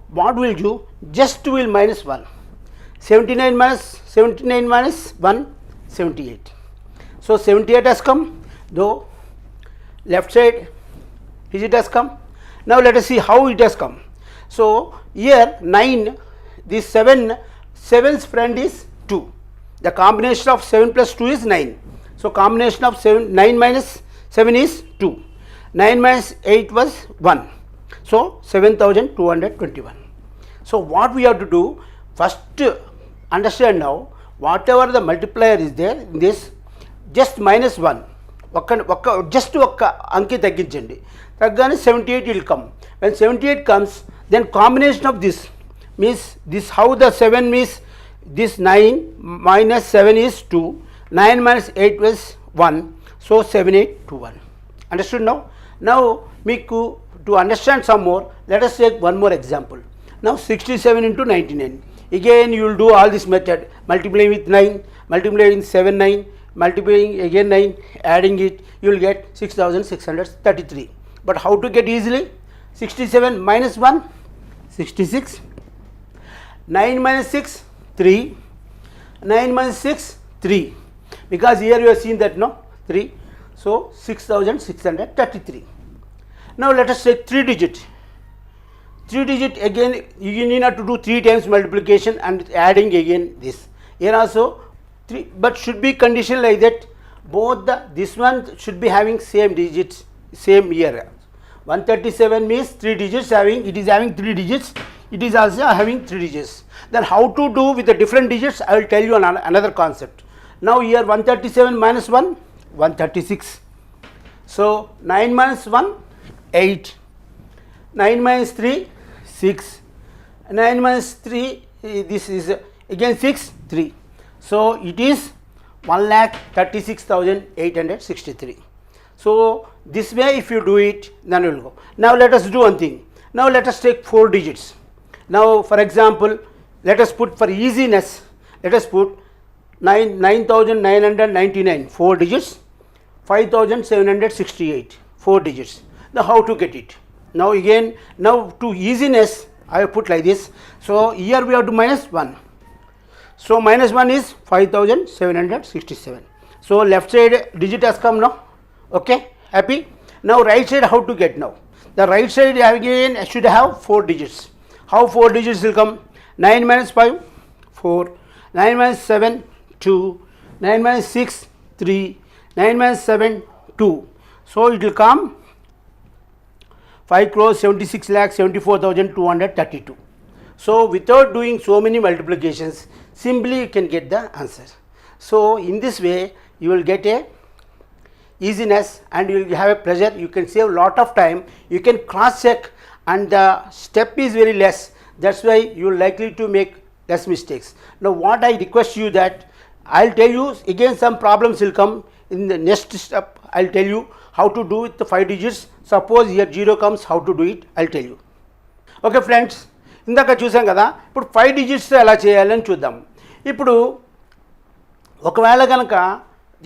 what will do? Just will minus 1. 79 minus 1, 78. So 78 has come, though left side digit has come. Now let us see how it has come. So here 9, this 7's friend is 2. The combination of 7 plus 2 is 9. So combination of 9 minus 7 is 2. 9 minus 8 was 1. So 7221. So what we have to do, first understand now, whatever the multiplier is there in this, just minus 1. Just anki tagginchandi. Taggane 78 will come. When 78 comes, then combination of this means this, how the 7 means this 9 minus 7 is 2. 9 minus 8 was 1. So 7821. Understood now? Now meeku to understand some more, let us take one more example. Now 67 into 99. Again you will do all this method, multiplying with 9, multiplying with 7, 9, multiplying again 9, adding it, you will get 6633. But how to get easily? 67 minus 1, 66. 9 minus 6, 3. 9 minus 6, 3. Because here you have seen that, no? 3. So 6633. Now let us take 3 digit. 3 digit again, you need not to do 3 times multiplication and adding again this. Here also 3, but should be condition like that. Both this one should be having same digits, same year. 137 means 3 digits it is having 3 digits. It is also having 3 digits. Then how to do with the different digits, I will tell you another concept. Now here 137 minus 1, 136. So 9 minus 1, 8. 9 minus 3, 6. 9 minus 3, this is again 6, 3. So it is 1,36,863. So this way if you do it, then you will go. Now let us do one thing. Now let us take 4 digits. Now for example, let us put for easiness, let us put 9,999, 4 digits, 5,768, 4 digits. Now how to get it? Now again, now to easiness, I have put like this. So here we have to minus 1. So minus 1 is 5,767. So left side digit has come now. Okay, happy? Now right side how to get now? The right side again should have 4 digits. How 4 digits will come? 9 minus 5, 4. 9 minus 7, 2. 9 minus 6, 3. 9 minus 7, 2. So it will come 5 crores 76 lakhs 74,232. So without doing so many multiplications, simply you can get the answer. So in this way you will get a easiness and you will have a pleasure. You can save a lot of time. You can cross check and the step is very less. That's why you are likely to make less mistakes. Now what I request you that I will tell you again, some problems will come in the next step. I will tell you how to do with the 5 digits. Suppose here 0 comes, how to do it I will tell you. Okay friends, ఇందాక చూసాం కదా, ఇప్పుడు 5 digits ఎలా చేయాలని చూద్దాం. ఇప్పుడు ఒకవేళ కనుక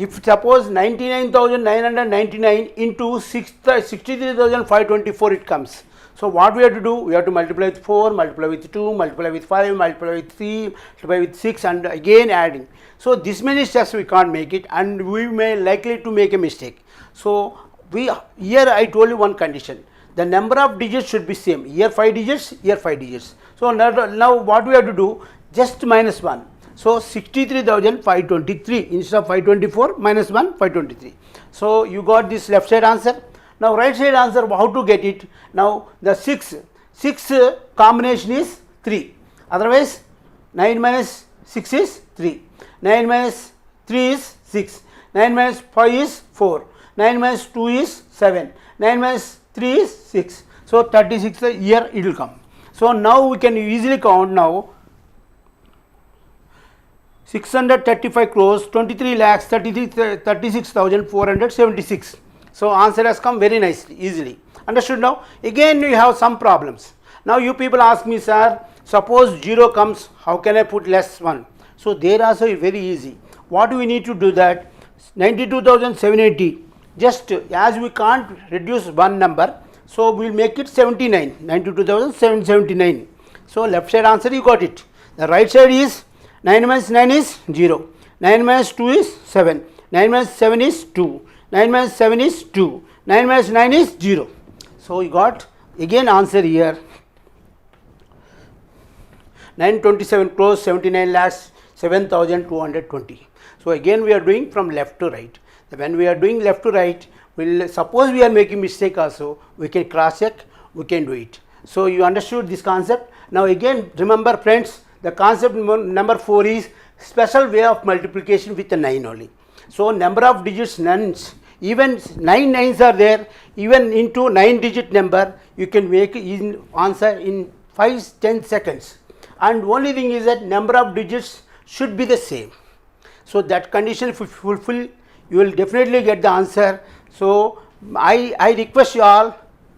if suppose 99,999 into 63,524 it comes. So what we have to do? We have to multiply with 4, multiply with 2, multiply with 5, multiply with 3, multiply with 6 and again adding. So this many steps we can't make it and we may likely to make a mistake. So here I told you one condition. The number of digits should be same. Here 5 digits, here 5 digits. So now what we have to do? Just minus 1. So 63,523 instead of 524 minus 1, 523. So you got this left side answer. Now right side answer, how to get it? Now the 6 combination is 3. Otherwise 9 minus 6 is 3. 9 minus 3 is 6. 9 minus 5 is 4. 9 minus 2 is 7. 9 minus 3 is 6. So 36 here it will come. So now we can easily count now 635 crores 23 lakhs 36,476. So answer has come very nicely, easily. Understood now? Again you have some problems. Now you people ask me, sir, suppose 0 comes, how can I put less 1? So there also very easy. What do we need to do that? 92,780. Just as we can't reduce one number, so we will make it 79. 92,779. So left side answer you got it. The right side is 9 minus 9 is 0, 9 minus 2 is 7, 9 minus 7 is 2, 9 minus 7 is 2, 9 minus 9 is 0. So you got again answer here 927 crores 79 lakhs 7220. So again we are doing from left to right. When we are doing left to right, we'll suppose we are making mistake also, we can cross check, we can do it. So you understood this concept. Now again remember friends, the concept number 4 is special way of multiplication with a 9 only. So number of digits nuns, even 9 nines are there, even into 9 digit number you can make answer in 5-10 seconds, and only thing is that number of digits should be the same. So that condition if you fulfill, you will definitely get the answer. So I request you all,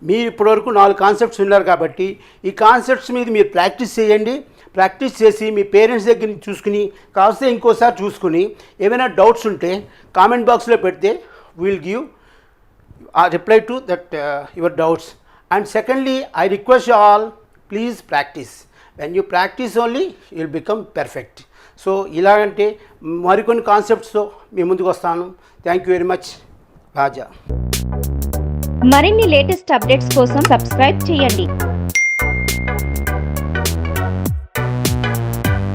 మీరు ఇప్పటివరకు 4 concepts ఉన్నారు కాబట్టి ఈ concepts మీద మీరు practice చేయండి. Practice చేసి మీ parents దగ్గర నుంచి చూసుకుని కావస్తే ఇంకోసారి చూసుకుని ఏమైనా డౌట్స్ ఉంటే కామెంట్ బాక్స్లో పెడితే will give reply to that your doubts. And secondly I request you all, please practise. When you practise only you will become perfect. So ఇలాగంటే మరికొన్ని కాన్సెప్ట్స్తో మీ ముందుకు వస్తాను. Thank you very much. Raja. మరిన్ని లేటెస్ట్ అప్డేట్స్ కోసం సబ్స్క్రైబ్ చేయండి.